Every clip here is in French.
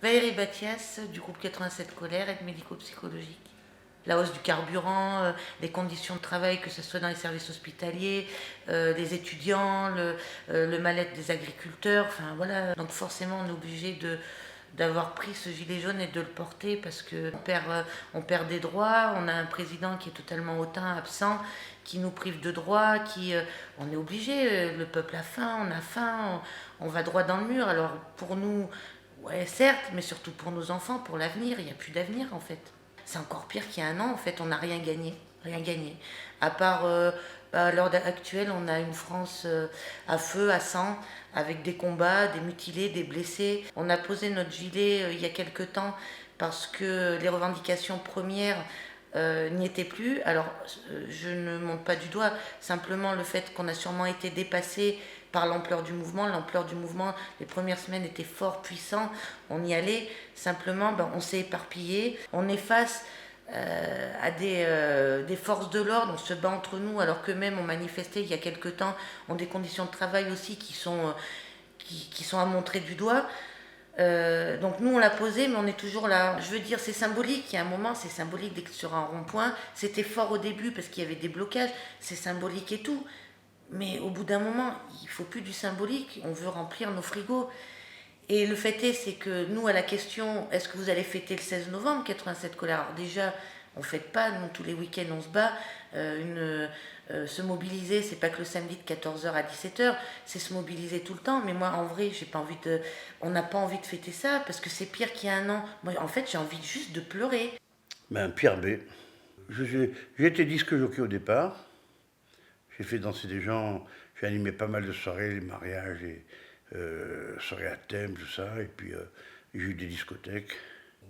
Valérie Bathias, du groupe 87 Colère, aide médico-psychologique. La hausse du carburant, les conditions de travail, que ce soit dans les services hospitaliers, des étudiants, le mal-être des agriculteurs, enfin voilà. Donc forcément, on est obligé d'avoir pris ce gilet jaune et de le porter parce qu'on perd des droits. On a un président qui est totalement hautain, absent, qui nous prive de droits, on est obligé. Le peuple a faim, on va droit dans le mur. Alors pour nous, ouais, certes, mais surtout pour nos enfants, pour l'avenir, il n'y a plus d'avenir en fait. C'est encore pire qu'il y a un an, en fait, on n'a rien gagné. Rien gagné. À part, à l'heure actuelle, on a une France à feu, à sang, avec des combats, des mutilés, des blessés. On a posé notre gilet il y a quelque temps parce que les revendications premières n'y étaient plus. Alors, je ne monte pas du doigt, simplement le fait qu'on a sûrement été dépassé par l'ampleur du mouvement. L'ampleur du mouvement, les premières semaines étaient fort puissants, on y allait. Simplement, on s'est éparpillé. On est face à des forces de l'ordre, on se bat entre nous, alors qu'eux-mêmes ont manifesté il y a quelque temps, ont des conditions de travail aussi qui sont à montrer du doigt. Donc nous on l'a posé, mais on est toujours là. Je veux dire, c'est symbolique. Il y a un moment, c'est symbolique d'être sur un rond-point. C'était fort au début parce qu'il y avait des blocages. C'est symbolique et tout. Mais au bout d'un moment, il ne faut plus du symbolique. On veut remplir nos frigos. Et le fait est, c'est que nous, à la question, est-ce que vous allez fêter le 16 novembre 87 Colère? Alors déjà, on ne fête pas, nous, tous les week-ends, on se bat. Se mobiliser, c'est pas que le samedi de 14h à 17h, c'est se mobiliser tout le temps. Mais moi, en vrai, on n'a pas envie de fêter ça, parce que c'est pire qu'il y a un an. Moi, en fait, j'ai envie juste de pleurer. Pierre B. J'ai été disque jockey au départ. J'ai fait danser des gens, j'ai animé pas mal de soirées, les mariages, et soirées à thème, tout ça, et puis j'ai eu des discothèques.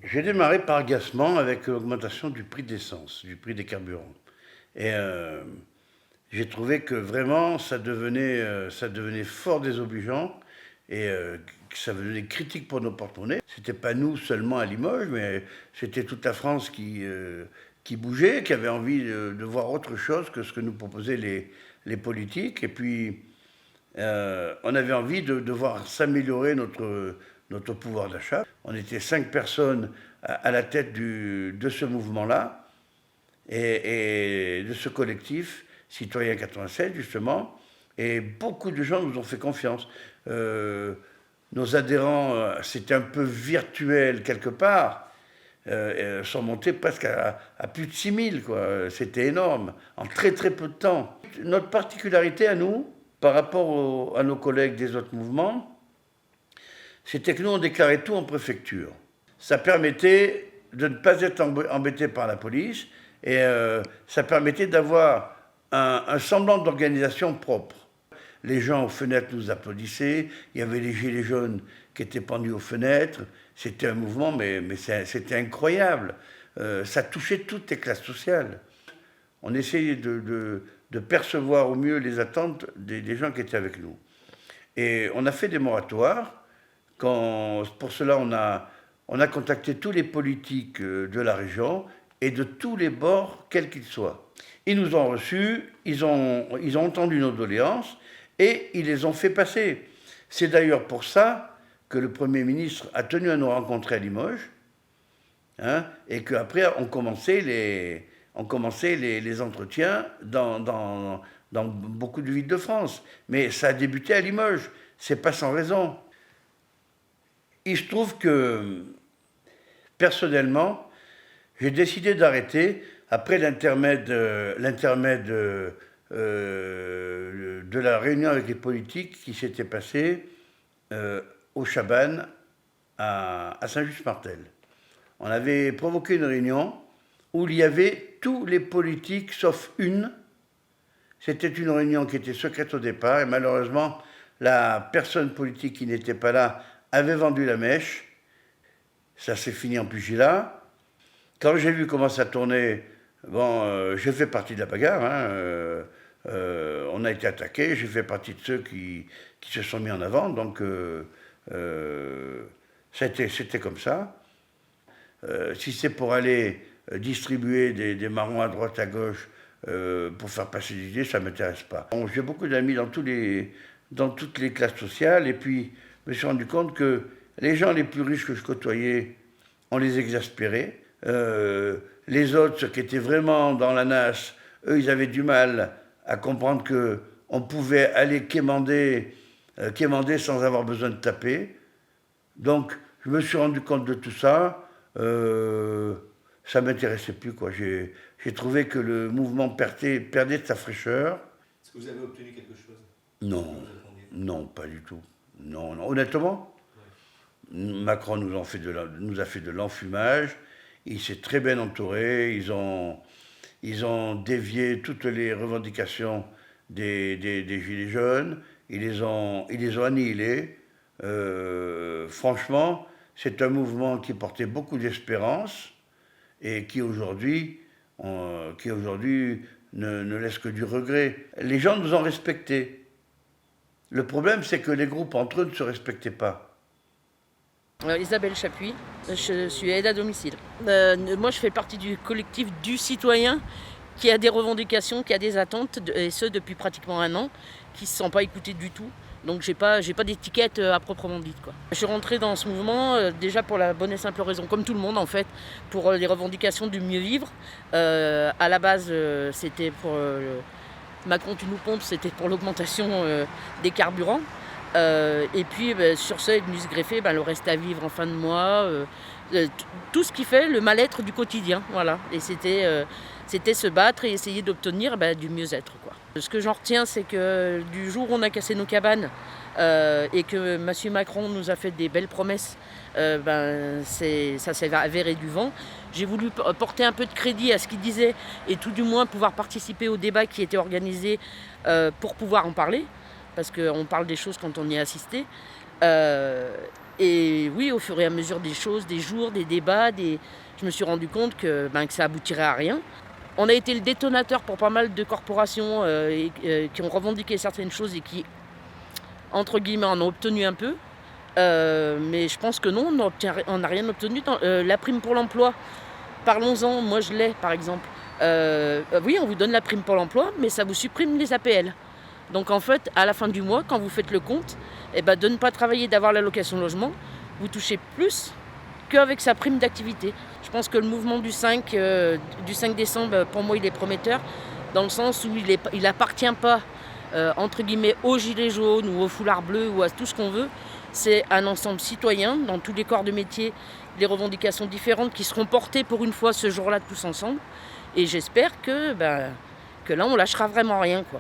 J'ai démarré par agacement avec l'augmentation du prix de l'essence, du prix des carburants. Et j'ai trouvé que vraiment ça devenait fort désobligeant et que ça devenait critique pour nos porte-monnaies. C'était pas nous seulement à Limoges, mais c'était toute la France qui bougeait, qui avait envie de voir autre chose que ce que nous proposaient les politiques. Et puis, on avait envie de voir s'améliorer notre pouvoir d'achat. On était 5 personnes à la tête de ce mouvement-là et de ce collectif, Citoyen 87 justement, et beaucoup de gens nous ont fait confiance. Nos adhérents, c'était un peu virtuel quelque part, sont montés presque à plus de 6000, quoi. C'était énorme, en très très peu de temps. Notre particularité à nous, par rapport à nos collègues des autres mouvements, c'était que nous, on déclarait tout en préfecture. Ça permettait de ne pas être embêté par la police et ça permettait d'avoir un semblant d'organisation propre. Les gens aux fenêtres nous applaudissaient, il y avait les gilets jaunes qui étaient pendus aux fenêtres. C'était un mouvement, mais c'était incroyable. Ça touchait toutes les classes sociales. On essayait de percevoir au mieux les attentes des gens qui étaient avec nous. Et on a fait des moratoires. Pour cela, on a contacté tous les politiques de la région et de tous les bords, quels qu'ils soient. Ils nous ont reçus, ils ont entendu nos doléances et ils les ont fait passer. C'est d'ailleurs pour ça que le Premier ministre a tenu à nous rencontrer à Limoges, hein, et qu'après on commençait les entretiens dans beaucoup de villes de France. Mais ça a débuté à Limoges, c'est pas sans raison. Il se trouve que, personnellement, j'ai décidé d'arrêter après l'intermède de la réunion avec les politiques qui s'était passée au Chabannes à Saint-Just-Martel. On avait provoqué une réunion où il y avait tous les politiques sauf une. C'était une réunion qui était secrète au départ et malheureusement, la personne politique qui n'était pas là avait vendu la mèche. Ça s'est fini en pugilat. Quand j'ai vu comment ça tournait, j'ai fait partie de la bagarre. Hein, on a été attaqué, j'ai fait partie de ceux qui se sont mis en avant. Donc, c'était comme ça. Si c'est pour aller distribuer des marrons à droite, à gauche, pour faire passer des idées, ça ne m'intéresse pas. Bon, j'ai beaucoup d'amis dans toutes les classes sociales, et puis je me suis rendu compte que les gens les plus riches que je côtoyais, on les exaspérait. Les autres, ceux qui étaient vraiment dans la nasse, eux, ils avaient du mal à comprendre qu'on pouvait aller quémander sans avoir besoin de taper. Donc, je me suis rendu compte de tout ça. Ça ne m'intéressait plus, quoi. J'ai trouvé que le mouvement perdait de sa fraîcheur. Est-ce que vous avez obtenu quelque chose? Non, non, pas du tout. Non, non. Honnêtement, Macron nous a fait de l'enfumage. Il s'est très bien entouré. Ils ont dévié toutes les revendications des Gilets jaunes. Ils les ont annihilés. Franchement, c'est un mouvement qui portait beaucoup d'espérance et qui aujourd'hui ne laisse que du regret. Les gens nous ont respectés. Le problème, c'est que les groupes entre eux ne se respectaient pas. Isabelle Chapuis, je suis aide à domicile. Moi, je fais partie du collectif du citoyen qui a des revendications, qui a des attentes, et ce depuis pratiquement 1 an, qui ne se sent pas écouté du tout. Donc j'ai pas d'étiquette à proprement dite, quoi. Je suis rentrée dans ce mouvement déjà pour la bonne et simple raison, comme tout le monde en fait, pour les revendications du mieux vivre. À la base, c'était pour Macron tu nous pompes, c'était pour l'augmentation des carburants. Et puis sur ça est venu se greffer le reste à vivre en fin de mois, tout ce qui fait le mal-être du quotidien, voilà. Et c'était se battre et essayer d'obtenir du mieux-être, quoi. Ce que j'en retiens, c'est que du jour où on a cassé nos cabanes et que M. Macron nous a fait des belles promesses, ça s'est avéré du vent. J'ai voulu porter un peu de crédit à ce qu'il disait et tout du moins pouvoir participer au débat qui était organisé pour pouvoir en parler, parce qu'on parle des choses quand on y est assisté. Et oui, au fur et à mesure des choses, des jours, des débats, je me suis rendu compte que ça aboutirait à rien. On a été le détonateur pour pas mal de corporations qui ont revendiqué certaines choses et qui, entre guillemets, en ont obtenu un peu. Mais je pense que non, on n'a rien obtenu. La prime pour l'emploi, parlons-en, moi je l'ai par exemple. Oui, on vous donne la prime pour l'emploi, mais ça vous supprime les APL. Donc en fait, à la fin du mois, quand vous faites le compte, de ne pas travailler, d'avoir l'allocation logement, vous touchez plus qu'avec sa prime d'activité. Je pense que le mouvement du 5 décembre, pour moi, il est prometteur, dans le sens où il n'appartient pas, entre guillemets, aux gilets jaunes ou aux foulards bleus ou à tout ce qu'on veut. C'est un ensemble citoyen, dans tous les corps de métier, des revendications différentes qui seront portées pour une fois ce jour-là tous ensemble. Et j'espère que là, on lâchera vraiment rien, quoi.